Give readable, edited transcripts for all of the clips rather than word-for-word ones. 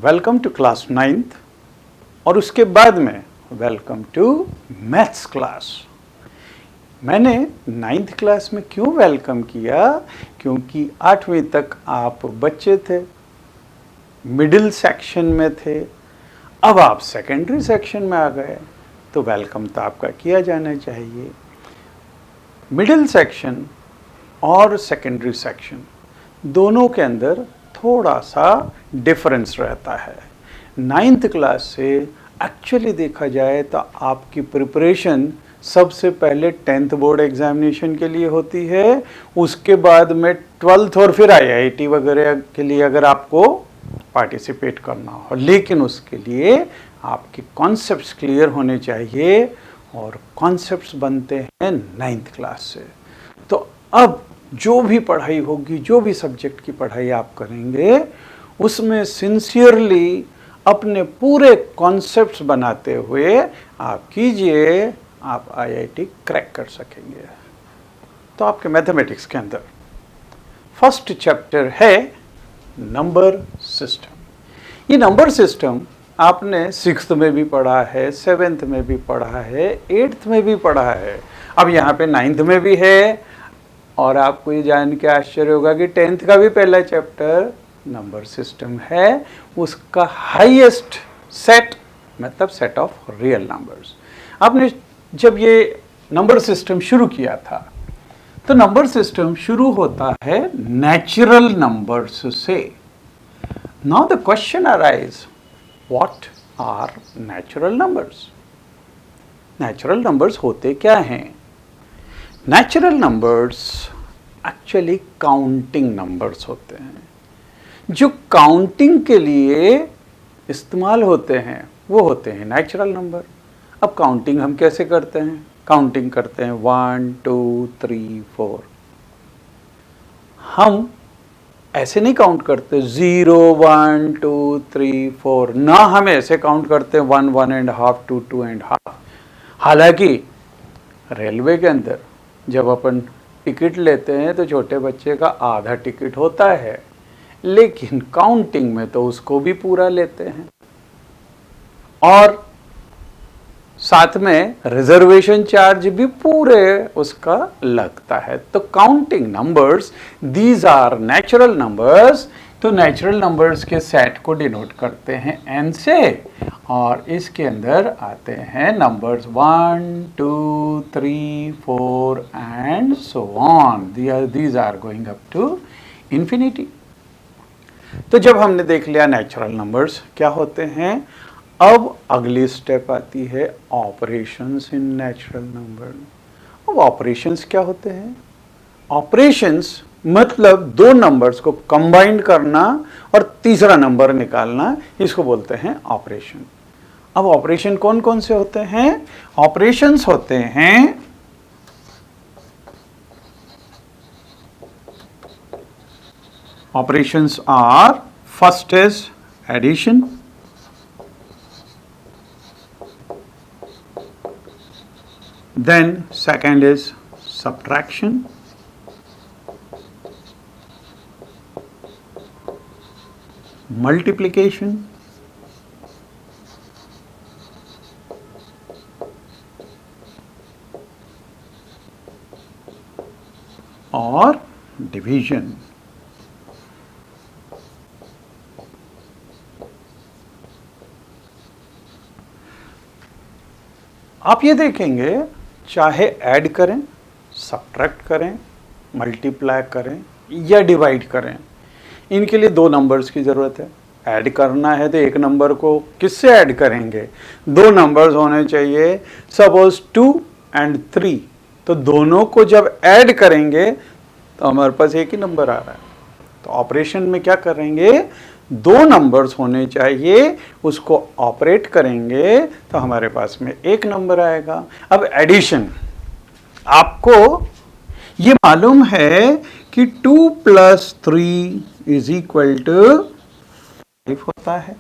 Welcome to class 9th और उसके बाद में वेलकम टू मैथ्स क्लास। मैंने 9th क्लास में क्यों वेलकम किया? क्योंकि 8वीं तक आप बच्चे थे, मिडिल सेक्शन में थे, अब आप सेकेंडरी सेक्शन में आ गए, तो वेलकम तो आपका किया जाना चाहिए। मिडिल सेक्शन और सेकेंडरी सेक्शन दोनों के अंदर थोड़ा सा डिफरेंस रहता है। 9th क्लास से एक्चुअली देखा जाए तो आपकी प्रिपरेशन सबसे पहले 10th बोर्ड एग्जामिनेशन के लिए होती है, उसके बाद में 12th और फिर IIT वगैरह के लिए अगर आपको पार्टिसिपेट करना हो, लेकिन उसके लिए आपके कॉन्सेप्ट्स क्लियर होने चाहिए और कॉन्सेप्ट्स बनते हैं 9th क्लास से। तो अब जो भी पढ़ाई होगी, जो भी सब्जेक्ट की पढ़ाई आप करेंगे, उसमें सिंसियरली अपने पूरे कॉन्सेप्ट्स बनाते हुए आप कीजिए, आप IIT क्रैक कर सकेंगे। तो आपके मैथमेटिक्स के अंदर फर्स्ट चैप्टर है नंबर सिस्टम। ये नंबर सिस्टम आपने 6th में भी पढ़ा है, 7th में भी पढ़ा है, 8th में भी पढ़ा है, अब यहाँ पे 9th में भी है। और आपको ये जान के आश्चर्य होगा कि 10th का भी पहला चैप्टर नंबर सिस्टम है, उसका हाईएस्ट सेट मतलब सेट ऑफ रियल नंबर्स। आपने जब ये नंबर सिस्टम शुरू किया था तो नंबर सिस्टम शुरू होता है नेचुरल नंबर्स से। Now the question arise, what are natural numbers? Natural numbers होते क्या हैं? Natural numbers actually counting numbers होते हैं, जो काउंटिंग के लिए इस्तेमाल होते हैं वो होते हैं नेचुरल नंबर। अब काउंटिंग हम कैसे करते हैं? काउंटिंग करते हैं 1 2 3 4। हम ऐसे नहीं काउंट करते 0 1 2 3 4, ना हम ऐसे काउंट करते 1 1 एंड हाफ 2 2 एंड हाफ। हालांकि रेलवे के अंदर जब अपन टिकट लेते हैं तो छोटे बच्चे का आधा टिकट होता है, लेकिन काउंटिंग में तो उसको भी पूरा लेते हैं और साथ में रिजर्वेशन चार्ज भी पूरे उसका लगता है। तो counting numbers, these are natural numbers. तो नेचुरल नंबर्स के सेट को डिनोट करते हैं n से, और इसके अंदर आते हैं numbers 1 2 3 4 and so on. These are going up to infinity. तो जब हमने देख लिया नेचुरल नंबर्स क्या होते हैं, अब अगली स्टेप आती है ऑपरेशंस इन नेचुरल नंबर। अब ऑपरेशंस क्या होते हैं? ऑपरेशंस मतलब दो नंबर्स को कंबाइन करना और तीसरा नंबर निकालना, इसको बोलते हैं ऑपरेशन। अब ऑपरेशन कौन कौन से होते हैं? ऑपरेशंस होते हैं operations are, first is addition, then second is subtraction, multiplication, और डिवीजन। आप ये देखेंगे, चाहे ऐड करें, सब्ट्रैक्ट करें, मल्टीप्लाई करें या डिवाइड करें, इनके लिए दो नंबर्स की ज़रूरत है। ऐड करना है तो एक नंबर को किससे ऐड करेंगे? दो नंबर्स होने चाहिए, सपोज 2 and 3। तो दोनों को जब ऐड करेंगे तो हमारे पास एक ही नंबर आ रहा है। तो ऑपरेशन में क्या करेंगे? दो नंबर्स होने चाहिए, उसको ऑपरेट करेंगे तो हमारे पास में एक नंबर आएगा। अब एडिशन, आपको ये मालूम है कि 2 + 3 = 5 होता है।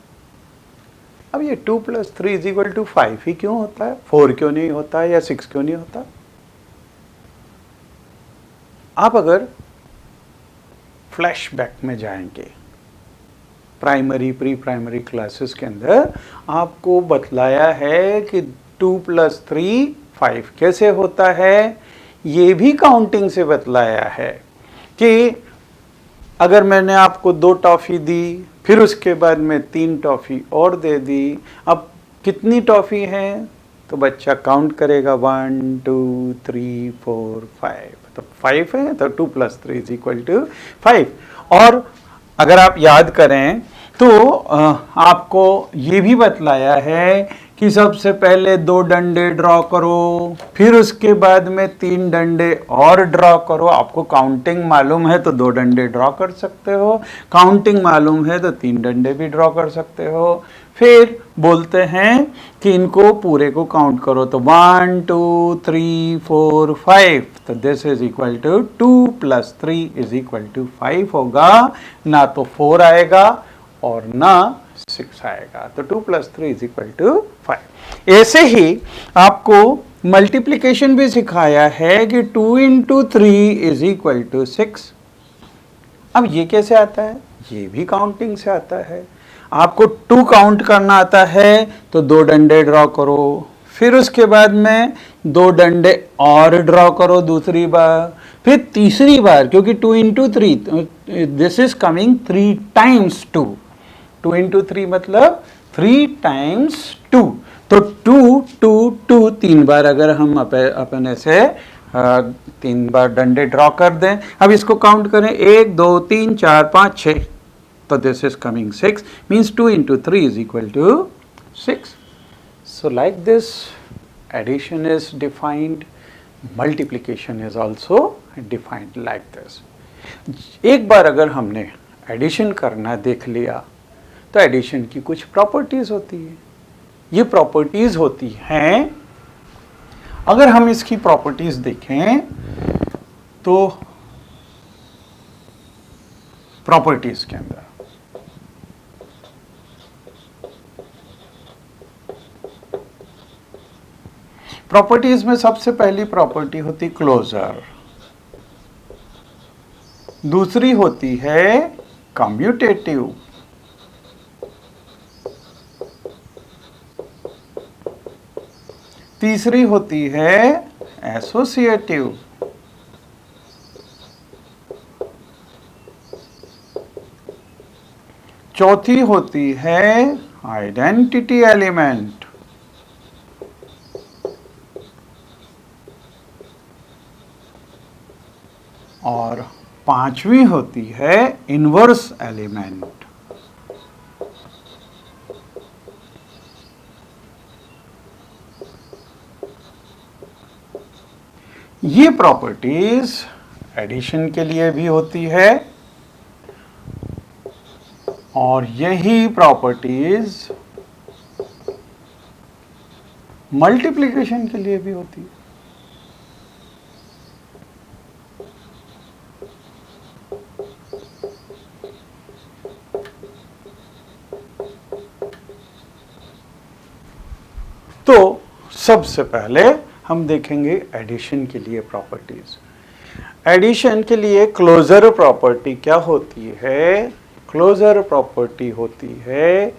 अब ये 2 + 3 = 5 ही क्यों होता है? 4 क्यों नहीं होता या 6 क्यों नहीं होता? आप अगर फ्लैशबैक में जाएंगे प्राइमरी प्री प्राइमरी क्लासेस के अंदर आपको बतलाया है कि 2 + 3 5 कैसे होता है। ये भी काउंटिंग से बतलाया है कि अगर मैंने आपको 2 टॉफ़ी दी, फिर उसके बाद में 3 टॉफ़ी और दे दी, अब कितनी टॉफ़ी हैं तो बच्चा काउंट करेगा 1 2 3 4 5, तो 5 है तो 2 + 3 = 5। और अगर आप याद करें तो आपको ये भी बतलाया है कि सबसे पहले 2 डंडे ड्रॉ करो, फिर उसके बाद में 3 डंडे और ड्रॉ करो। आपको काउंटिंग मालूम है तो 2 डंडे ड्रॉ कर सकते हो, काउंटिंग मालूम है तो 3 डंडे भी ड्रॉ कर सकते हो। फिर बोलते हैं कि इनको पूरे को काउंट करो, तो 1 2 3 4 5, तो दिस इज इक्वल टू 2 + 3 = 5 होगा, ना तो 4 आएगा और ना 6 आएगा, तो 2 + 3 = 5। ऐसे ही आपको मल्टीप्लिकेशन भी सिखाया है कि 2 × 3 = 6। अब ये कैसे आता है, ये भी काउंटिंग से आता है। आपको 2 काउंट करना आता है तो 2 डंडे ड्रॉ करो, फिर उसके बाद में 2 डंडे और ड्रॉ करो दूसरी बार, फिर तीसरी बार, क्योंकि 2 × 3 दिस इज कमिंग 3 टाइम्स 2, 2 × 3 मतलब 3 टाइम्स 2, तो 2 2 2 3 बार अगर हम अपने से 3 बार डंडे ड्रॉ कर दें। अब इसको काउंट करें 1 2 3 4 5 6, तो this is coming 6, means 2 × 3 = 6. So like this addition is defined, multiplication is also defined like this. एक बार अगर हमने एडिशन करना देख लिया तो एडिशन की कुछ प्रॉपर्टीज होती है। ये प्रॉपर्टीज होती हैं, अगर हम इसकी प्रॉपर्टीज देखें तो प्रॉपर्टीज के अंदर प्रॉपर्टीज में सबसे पहली प्रॉपर्टी होती क्लोजर, दूसरी होती है कम्यूटेटिव, तीसरी होती है एसोसिएटिव, चौथी होती है आइडेंटिटी एलिमेंट, और पांचवी होती है इनवर्स एलिमेंट। ये प्रॉपर्टीज एडिशन के लिए भी होती है और यही प्रॉपर्टीज मल्टीप्लिकेशन के लिए भी होती है। तो सबसे पहले हम देखेंगे एडिशन के लिए प्रॉपर्टीज। एडिशन के लिए क्लोजर प्रॉपर्टी क्या होती है? क्लोजर प्रॉपर्टी होती है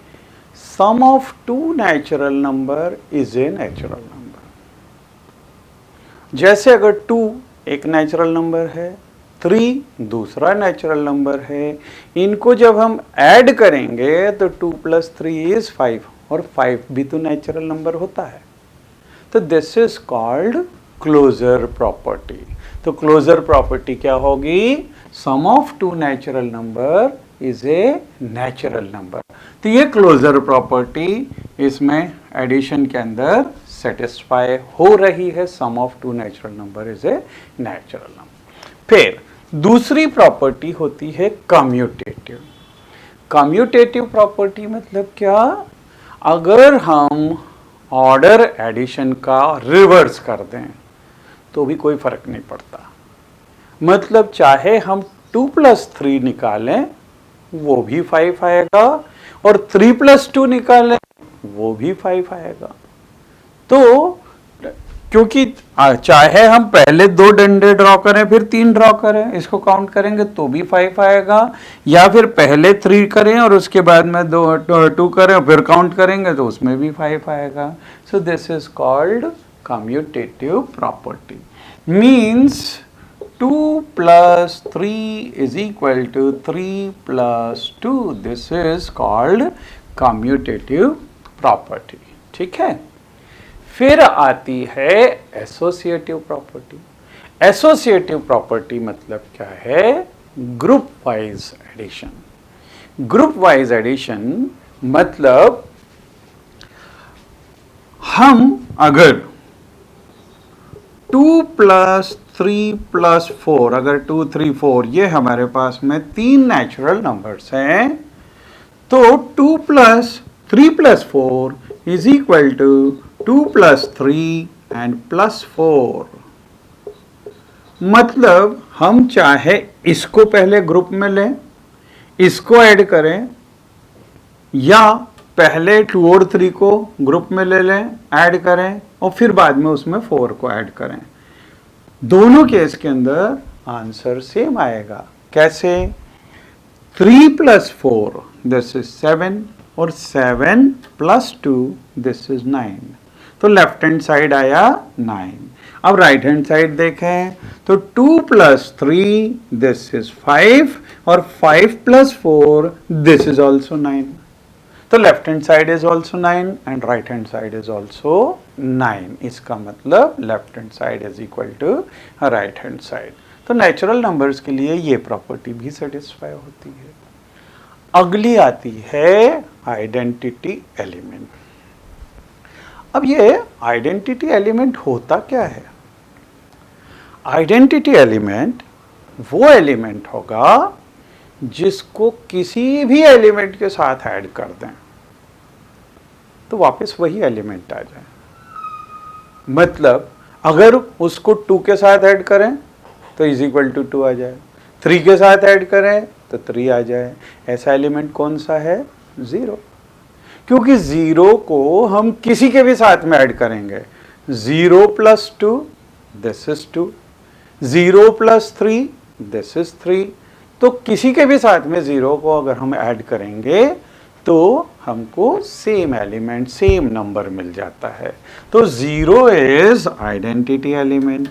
sum of two natural number is a natural number. जैसे अगर 2 एक नेचुरल नंबर है, 3 दूसरा नेचुरल नंबर है, इनको जब हम ऐड करेंगे तो 2 + 3 = 5, और 5 भी तो नेचुरल नंबर होता है। तो this is called closure property. तो क्लोजर प्रॉपर्टी क्या होगी? Sum of two natural number is a natural number. तो ये क्लोजर प्रॉपर्टी इसमें एडिशन के अंदर सेटिस्फाई हो रही है, sum of two natural number is a natural number. फिर दूसरी प्रॉपर्टी होती है कम्यूटेटिव। कम्यूटेटिव प्रॉपर्टी मतलब क्या? अगर हम ऑर्डर एडिशन का रिवर्स कर दें तो भी कोई फर्क नहीं पड़ता। मतलब चाहे हम 2 + 3 निकालें वो भी 5 आएगा, और 3 + 2 निकालें वो भी 5 आएगा। तो क्योंकि चाहे हम पहले 2 डंडे ड्रॉ करें फिर 3 ड्रॉ करें, इसको काउंट करेंगे तो भी 5 आएगा, या फिर पहले 3 करें और उसके बाद में 2 करें और फिर काउंट करेंगे तो उसमें भी 5 आएगा. So this is called commutative property. Means 2 plus 3 is equal to 3 plus 2. This is called commutative property. ठीक है. फिर आती है एसोसिएटिव प्रॉपर्टी. एसोसिएटिव प्रॉपर्टी मतलब क्या है? Group wise addition. Group wise addition मतलब हम अगर 2 plus 3 plus 4, अगर 2, 3, 4 ये हमारे पास में 3 नेचुरल नंबर्स हैं, तो 2 plus 3 plus 4 is equal to 2 plus 3 and plus 4. मतलब हम चाहे इसको पहले ग्रुप में लें, इसको ऐड करें, या पहले 2 और 3 को ग्रुप में ले लें, ऐड करें, और फिर बाद में उसमें 4 को ऐड करें. दोनों केस के अंदर आंसर सेम आएगा. कैसे? 3 plus 4 दिस इज 7 और 7 plus 2 दिस इज 9. तो लेफ्ट हैंड साइड आया 9. अब राइट हैंड साइड देखें तो 2 plus 3 दिस इज 5 और 5 plus 4 दिस इज ऑल्सो 9. तो left hand side is also 9 and right hand side is also 9. इसका मतलब left hand side is equal to right hand side. तो natural numbers के लिए ये प्रॉपर्टी भी सेटिस्फाई होती है. अगली आती है आइडेंटिटी एलिमेंट. अब ये आइडेंटिटी एलिमेंट होता क्या है? आइडेंटिटी एलिमेंट वो एलिमेंट होगा जिसको किसी भी एलिमेंट के साथ ऐड कर दें तो वापस वही एलिमेंट आ जाए. मतलब अगर उसको 2 के साथ ऐड करें तो इज इक्वल टू 2 आ जाए, 3 के साथ ऐड करें तो 3 आ जाए. ऐसा एलिमेंट कौन सा है? 0. क्योंकि 0 को हम किसी के भी साथ में ऐड करेंगे. 0 plus 2 this is 2, 0 plus 3 this is 3. तो किसी के भी साथ में 0 को अगर हम ऐड करेंगे तो हमको सेम एलिमेंट, सेम नंबर मिल जाता है. तो 0 इज आइडेंटिटी एलिमेंट.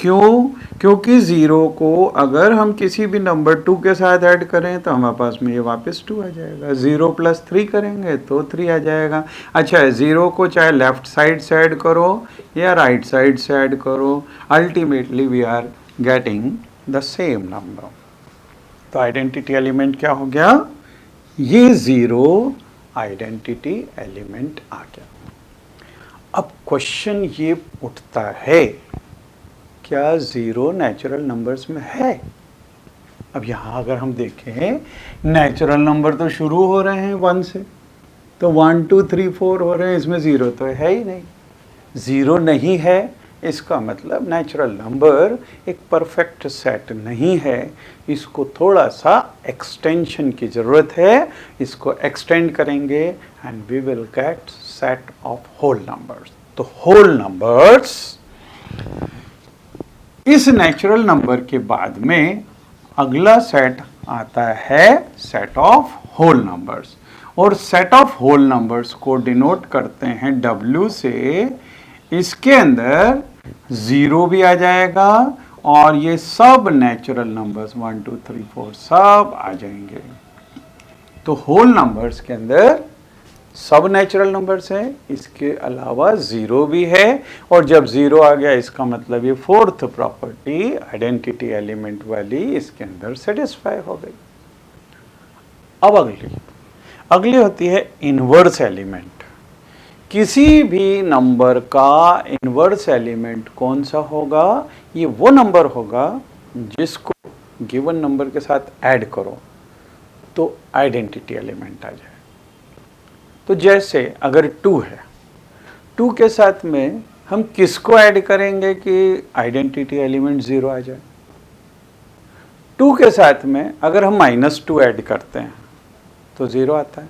क्यों? क्योंकि 0 को अगर हम किसी भी नंबर 2 के साथ ऐड करें तो हमारे पास में ये वापस 2 आ जाएगा. 0 plus 3 करेंगे तो 3 आ जाएगा. अच्छा, 0 को चाहे लेफ्ट साइड से ऐड करो या राइट साइड से ऐड करो, ultimately we are getting the same number. तो आइडेंटिटी एलिमेंट क्या हो गया? ये 0 आइडेंटिटी एलिमेंट आ गया. अब क्वेश्चन ये उठता है, क्या 0 नेचुरल नंबर्स में है? अब यहाँ अगर हम देखें नेचुरल नंबर तो शुरू हो रहे हैं 1 से, तो 1 2 3 4 हो रहे हैं, इसमें 0 तो है ही नहीं. 0 नहीं है इसका मतलब नेचुरल नंबर एक परफेक्ट सेट नहीं है. इसको थोड़ा सा एक्सटेंशन की ज़रूरत है. इसको एक्सटेंड करेंगे and we will get set of whole numbers. तो होल नंबर्स, इस नेचुरल नंबर के बाद में अगला सेट आता है सेट ऑफ होल नंबर्स. और सेट ऑफ होल नंबर्स को डिनोट करते हैं W से. इसके अंदर 0 भी आ जाएगा और ये सब नेचुरल नंबर्स 1 2 3 4 सब आ जाएंगे. तो होल नंबर्स के अंदर सब नेचुरल नंबर्स हैं, इसके अलावा 0 भी है. और जब 0 आ गया इसका मतलब ये फोर्थ प्रॉपर्टी आइडेंटिटी एलिमेंट वाली इसके अंदर सेटिस्फाई हो गई. अब अगली होती है इनवर्स एलिमेंट. किसी भी नंबर का इनवर्स एलिमेंट कौन सा होगा? ये वो नंबर होगा जिसको गिवन नंबर के साथ ऐड करो तो आइडेंटिटी एलिमेंट आ जाए. तो जैसे अगर 2 है, 2 के साथ में हम किसको ऐड करेंगे कि आइडेंटिटी एलिमेंट 0 आ जाए? 2 के साथ में अगर हम -2 ऐड करते हैं तो 0 आता है.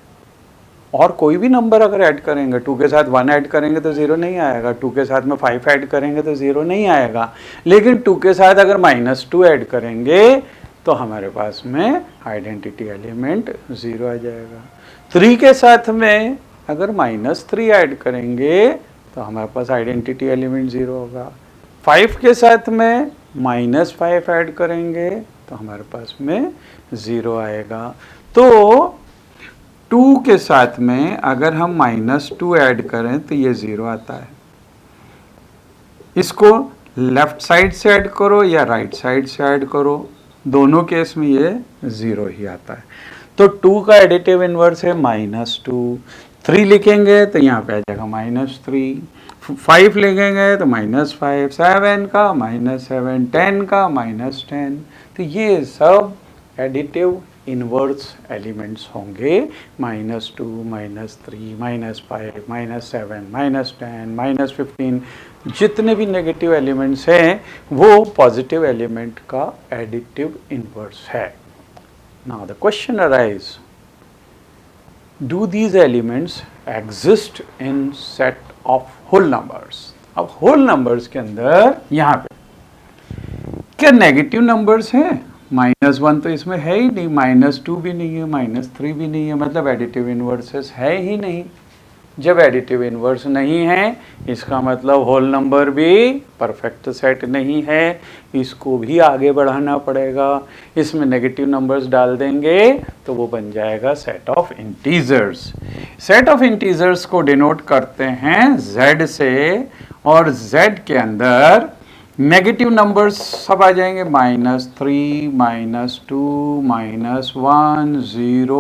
और कोई भी नंबर अगर ऐड करेंगे, 2 के साथ 1 ऐड करेंगे तो 0 नहीं आएगा, 2 के साथ में 5 ऐड करेंगे तो 0 नहीं आएगा, लेकिन 2 के साथ अगर -2 ऐड करेंगे तो हमारे पास में आइडेंटिटी एलिमेंट 0 आ जाएगा। 3 के साथ में अगर -3 ऐड करेंगे तो हमारे पास आइडेंटिटी एलिमेंट 0 होगा। 5 के साथ में -5 ऐड करेंगे तो हमारे पास में 0 आएगा। तो 2 के साथ में अगर हम -2 ऐड करें तो ये 0 आता है। इसको लेफ्ट साइड से ऐड करो या राइट साइड से ऐड करो, दोनों केस में ये 0 ही आता है। तो 2 का एडिटिव इनवर्स है -2, 3 लिखेंगे तो यहाँ पे आ जाएगा -3, 5 लिखेंगे तो -5, 7 का -7, 10 का -10। तो ये सब एडिटिव इनवर्स एलिमेंट्स होंगे, -2, -3, -5, -7, -10, -15, जितने भी नेगेटिव एलिमेंट्स हैं वो पॉजिटिव एलिमेंट का एडिटिव इनवर्स है। Now the question arise, do these elements exist in set of whole numbers? अब होल नंबर्स के अंदर यहाँ पे क्या नेगेटिव नंबर्स हैं? -1 तो इसमें है ही नहीं, -2 भी नहीं है, -3 भी नहीं है, मतलब एडिटिव इनवर्सेस है ही नहीं। जब एडिटिव इनवर्स नहीं है इसका मतलब होल नंबर भी परफेक्ट सेट नहीं है, इसको भी आगे बढ़ाना पड़ेगा। इसमें नेगेटिव नंबर्स डाल देंगे तो वो बन जाएगा set of integers. Set of integers को डिनोट करते हैं z से, और z के अंदर नेगेटिव नंबर्स सब आ जाएंगे, -3, -2, -1, 0,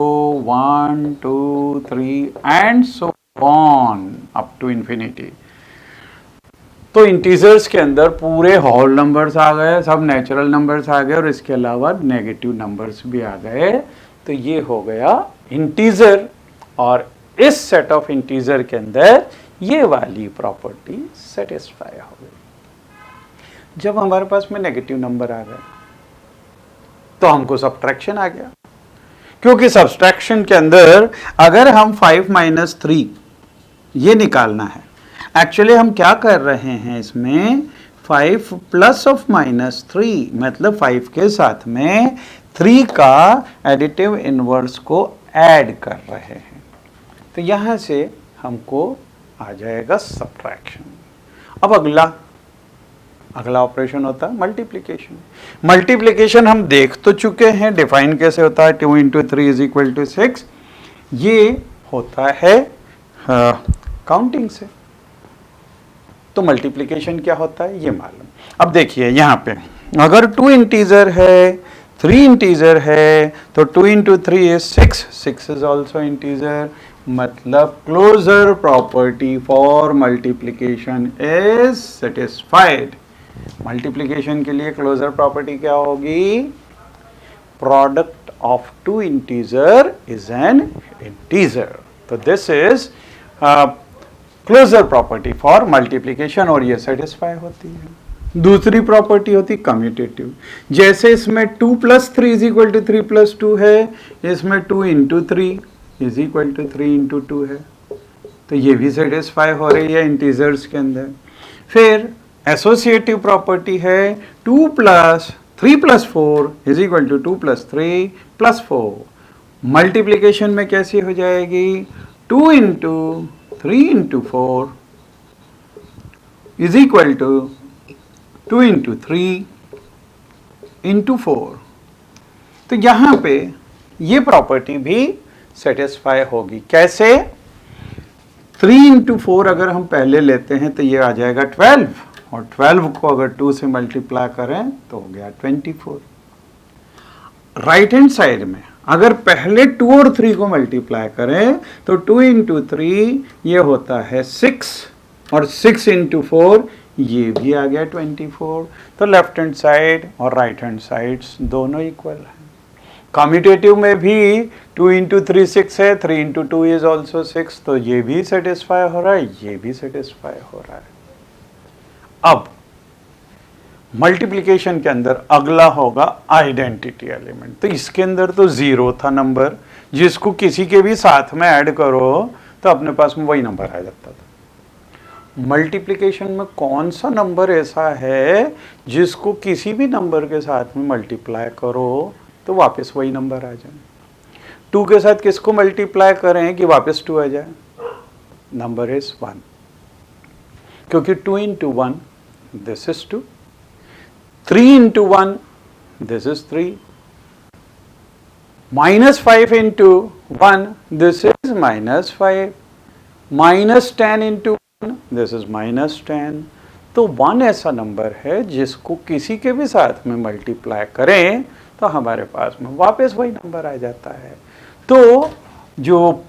1, 2, 3 and so on up to infinity. तो इंटीजर्स के अंदर पूरे होल नंबर्स आ गए, सब नेचुरल नंबर्स आ गए और इसके अलावा नेगेटिव नंबर्स भी आ गए। तो ये हो गया इंटीजर, और इस सेट ऑफ इंटीजर के अंदर ये वाली प्रॉपर्टी सेटिस्फाई हो गई। जब हमारे पास में नेगेटिव नंबर आ गए तो हमको सब्ट्रैक्शन आ गया, क्योंकि सब्ट्रैक्शन के अंदर अगर हम 5 - 3 ये निकालना है, एक्चुअली हम क्या कर रहे हैं इसमें 5 प्लस ऑफ -3, मतलब 5 के साथ में 3 का एडिटिव इनवर्स को ऐड कर रहे हैं। तो यहाँ से हमको आ जाएगा सब्ट्रैक्शन। अब अगला ऑपरेशन होता है मल्टीप्लिकेशन। मल्टीप्लिकेशन हम देख तो चुके हैं, डिफाइन कैसे होता है, 2 × 3 = 6। ये होता है काउंटिंग से। तो मल्टीप्लिकेशन क्या होता है ये मालूम। अब देखिए यहाँ पे अगर 2 इंटीजर है, 3 इंटीजर है, तो 2 × 3 is 6, 6 is also इंटीजर, मतलब closure property for multiplication is satisfied. Multiplication के लिए क्लोजर प्रॉपर्टी क्या होगी? Product of 2 integer is an integer. तो this is closure property for multiplication, और ये सेटिस्फाई होती है। दूसरी प्रॉपर्टी होती कम्यूटेटिव। जैसे इसमें 2 + 3 = 3 + 2 है, इसमें 2 × 3 = 3 × 2 है, तो ये भी सेटिस्फाई हो रही है इंटीजर्स के अंदर। फिर एसोसिएटिव प्रॉपर्टी है 2 + 3 + 4 = 2 + 3 + 4। मल्टीप्लिकेशन में कैसी हो जाएगी? 2 × 3 × 4 = 2 × 3 × 4। तो यहाँ पे ये प्रॉपर्टी भी सेटिस्फाई होगी। कैसे? 3 × 4 अगर हम पहले लेते हैं तो ये आ जाएगा 12, और 12 को अगर 2 से मल्टीप्लाई करें तो हो गया 24। राइट हैंड साइड में अगर पहले 2 और 3 को मल्टीप्लाई करें तो 2 × 3 ये होता है 6, और 6 × 4 ये भी आ गया 24। तो लेफ्ट हैंड साइड और राइट हैंड साइड्स दोनों इक्वल हैं। कम्यूटेटिव में भी 2 × 3 6 है, 3 × 2 इज ऑल्सो 6, तो ये भी सेटिस्फाई हो रहा है, ये भी सेटिस्फाई हो रहा है। अब मल्टीप्लिकेशन के अंदर अगला होगा आइडेंटिटी एलिमेंट। तो इसके अंदर तो 0 था नंबर, जिसको किसी के भी साथ में ऐड करो तो अपने पास में वही नंबर आ जाता था। मल्टीप्लिकेशन में कौन सा नंबर ऐसा है जिसको किसी भी नंबर के साथ में मल्टीप्लाई करो तो वापस वही नंबर आ जाए? 2 के साथ किसको मल्टीप्लाई करें कि वापस 2 आ जाए? नंबर इज 1, क्योंकि 2 into 1 this is 2, 3 into 1 this is 3, -5 into 1 this is -5, -10 into 1 this is -10। तो 1 ऐसा नंबर है जिसको किसी के भी साथ में मल्टीप्लाई करें तो हमारे पास में वापस वही नंबर आ जाता है। तो जो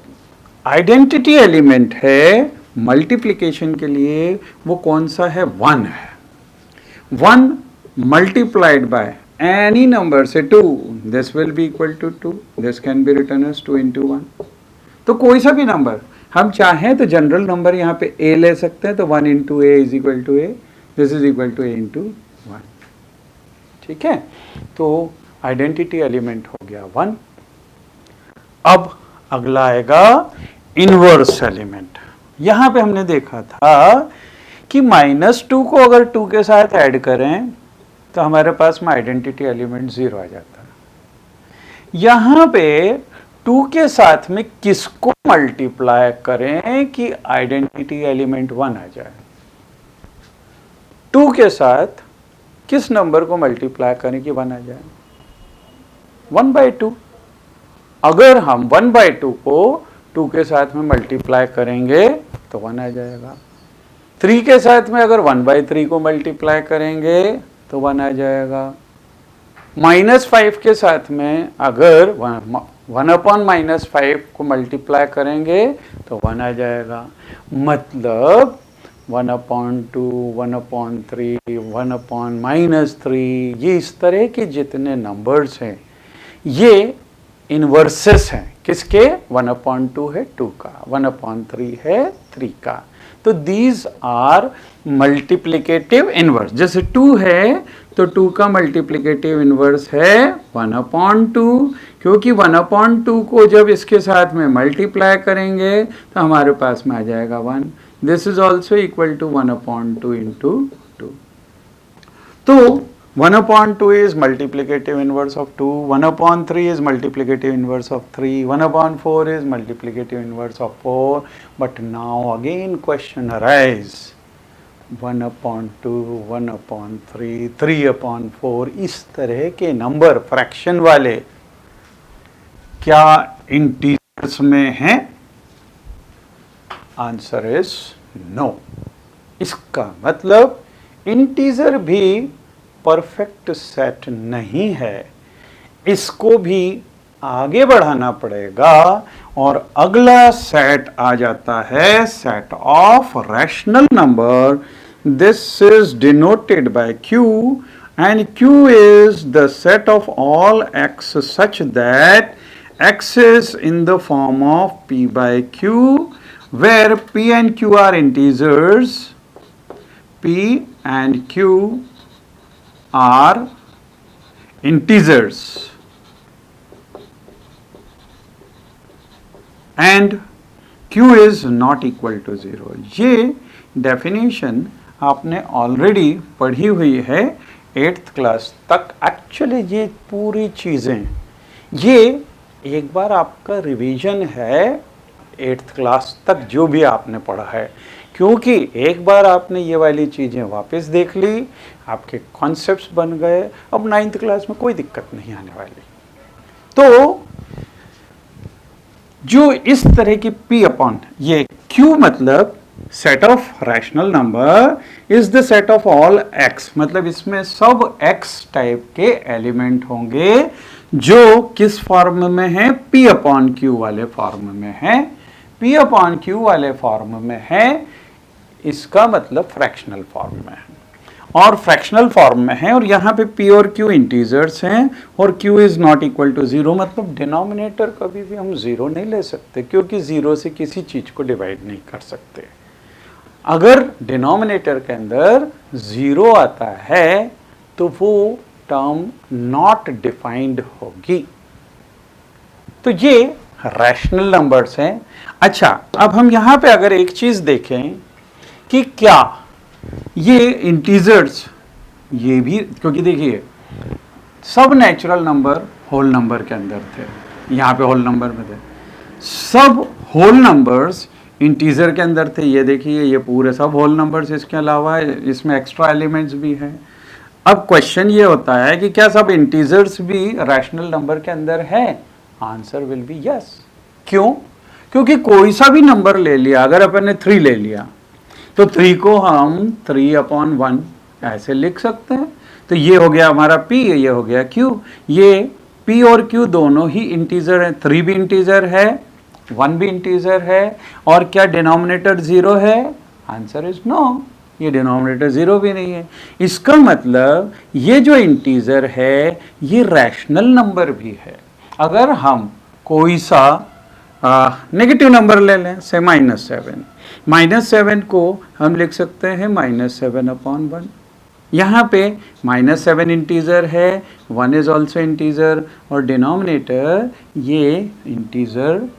आइडेंटिटी एलिमेंट है मल्टीप्लिकेशन के लिए वो कौन सा है? 1 है। 1 मल्टीप्लाइड बाय एनी नंबर से 2, this will be equal to 2, this can be written as 2 into 1। तो कोई सा भी नंबर हम चाहें तो जनरल नंबर यहाँ पे a ले सकते हैं, तो 1 into a is equal to a, this is equal to a into 1। ठीक है, तो आइडेंटिटी एलिमेंट हो गया 1। अब अगला आएगा इनवर्स एलिमेंट। यहां पे हमने देखा था कि -2 को अगर 2 के साथ ऐड करें तो हमारे पास में आइडेंटिटी एलिमेंट 0 आ जाता है। यहां पे 2 के साथ में किसको मल्टीप्लाई करें कि आइडेंटिटी एलिमेंट 1 आ जाए? 2 के साथ किस नंबर को मल्टीप्लाई करें कि 1 आ जाए? 1/2। अगर हम 1/2 को 2 के साथ में मल्टीप्लाई करेंगे तो 1 आ जाएगा। 3 के साथ में अगर 1/3 को मल्टीप्लाई करेंगे तो 1 आ जाएगा। -5 के साथ में अगर 1/-5 को मल्टीप्लाई करेंगे तो 1 आ जाएगा। मतलब 1/2, 1/3, 1/-3, ये इस तरह के जितने नंबर्स हैं ये इनवर्सेस हैं। किसके? 1/2 है 2 का, 1/3 है 3 का। तो दीज आर मल्टीप्लिकेटिव इनवर्स। जैसे 2 है तो 2 का मल्टीप्लिकेटिव इनवर्स है 1/2, क्योंकि 1/2 को जब इसके साथ में मल्टीप्लाई करेंगे तो हमारे पास में आ जाएगा 1। This is also equal to 1/2 into 2। तो 1/2 is multiplicative inverse of 2, 1/3 is multiplicative inverse of 3, 1/4 is multiplicative inverse of 4. But now again question arise, 1/2, 1/3, 3/4 इस तरह के नंबर फ्रैक्शन वाले क्या इंटीजर्स में हैं? Answer is no. इसका मतलब इंटीजर भी परफेक्ट सेट नहीं है, इसको भी आगे बढ़ाना पड़ेगा और अगला सेट आ जाता है set of rational number. This is denoted by Q and Q is the set of all x such that x is in the form of p/q, where p and q are integers, p and q are integers, and q is not equal to 0। ये definition आपने already पढ़ी हुई है 8th class तक। Actually ये पूरी चीज़ें ये एक बार आपका रिवीजन है 8th क्लास तक जो भी आपने पढ़ा है, क्योंकि एक बार आपने ये वाली चीज़ें वापस देख ली, आपके कॉन्सेप्ट्स बन गए, अब 9th क्लास में कोई दिक्कत नहीं आने वाली। तो जो इस तरह की p/, ये q मतलब set of rational number is the set of all x, मतलब इसमें सब x टाइप के एलिमेंट होंगे जो किस फॉर्म में है? p/q वाले फॉर्म में है। p/q वाले फॉर्म में है, इसका मतलब फ्रैक्शनल फॉर्म में है, और फ्रैक्शनल फॉर्म में है, और यहाँ पे p और q इंटीजर्स हैं और q is not equal to 0, मतलब डिनोमिनेटर कभी भी हम 0 नहीं ले सकते, क्योंकि 0 से किसी चीज को डिवाइड नहीं कर सकते। अगर डिनोमिनेटर के अंदर 0 आता है तो वो टर्म नॉट डिफाइंड होगी। तो ये रैशनल नंबर्स हैं। अच्छा, अब हम यहाँ पे अगर एक चीज देखें कि क्या ये इंटीजर्स, ये भी, क्योंकि देखिए सब नेचुरल नंबर होल नंबर के अंदर थे, यहाँ पे होल नंबर में थे, सब होल नंबर्स इंटीजर के अंदर थे। ये देखिए ये पूरे सब होल नंबर्स, इसके अलावा इसमें एक्स्ट्रा एलिमेंट्स भी हैं। अब क्वेश्चन ये होता है कि क्या सब इंटीजर्स भी रैशनल नंबर के अंदर है? Answer will be yes. क्यों? क्योंकि कोई सा भी नंबर ले लिया, अगर अपन ने 3 ले लिया तो 3 को हम 3/1 ऐसे लिख सकते हैं। तो ये हो गया हमारा p, ये हो गया q। ये p और q दोनों ही इंटीजर है, 3 भी इंटीजर है, 1 भी इंटीजर है। और क्या डिनोमिनेटर 0 है? आंसर इज नो, ये डिनोमिनेटर 0 भी नहीं है। इसका मतलब ये जो इंटीजर है ये रैशनल नंबर भी है। अगर हम कोई सा नेगेटिव नंबर ले लें, से -7, -7 को हम लिख सकते हैं -7/1। यहाँ पे -7 इंटीजर है, 1 इज ऑल्सो इंटीजर, और डिनोमिनेटर ये इंटीजर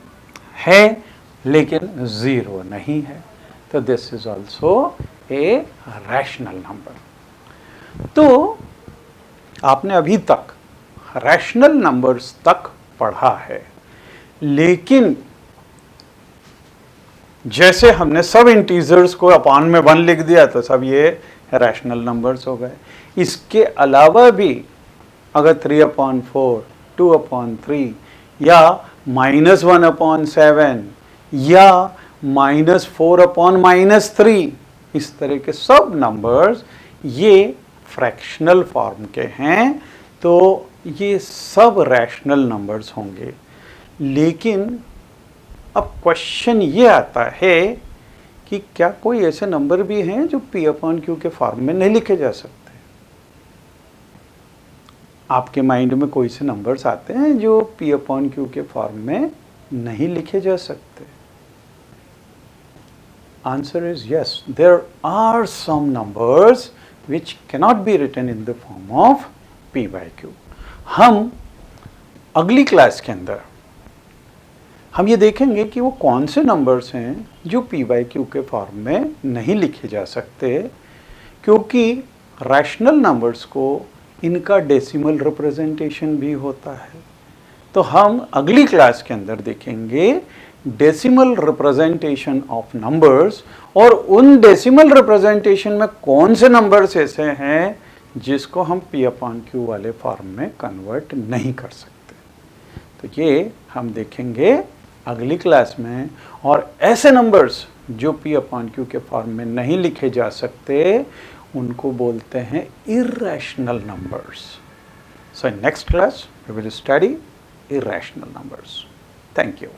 है लेकिन 0 नहीं है। तो this is also a rational number. तो आपने अभी तक रैशनल नंबर्स तक पढ़ा है, लेकिन जैसे हमने सब इंटीजर्स को अपॉन में 1 लिख दिया तो सब ये रैशनल नंबर्स हो गए। इसके अलावा भी अगर 3/4, 2/3 या -1/7 या -4/-3, इस तरह के सब नंबर्स ये फ्रैक्शनल फॉर्म के हैं, तो ये सब रैशनल नंबर्स होंगे। लेकिन अब क्वेश्चन ये आता है कि क्या कोई ऐसे नंबर भी हैं जो p/q के फॉर्म में नहीं लिखे जा सकते? आपके माइंड में कोई से नंबर्स आते हैं जो p/q के फॉर्म में नहीं लिखे जा सकते? Answer is yes, there are some numbers which cannot be written in the form of p/q। हम अगली क्लास के अंदर हम ये देखेंगे कि वो कौन से नंबर्स हैं जो p/q के फॉर्म में नहीं लिखे जा सकते, क्योंकि रैशनल नंबर्स को इनका डेसिमल रिप्रेजेंटेशन भी होता है। तो हम अगली क्लास के अंदर देखेंगे डेसिमल रिप्रेजेंटेशन ऑफ नंबर्स, और उन डेसिमल रिप्रेजेंटेशन में कौन से नंबर्स ऐसे हैं जिसको हम p/q वाले फॉर्म में कन्वर्ट नहीं कर सकते। तो ये हम देखेंगे अगली क्लास में। और ऐसे नंबर्स जो p/q के फॉर्म में नहीं लिखे जा सकते उनको बोलते हैं irrational numbers. So in next class we will study irrational numbers. Thank you.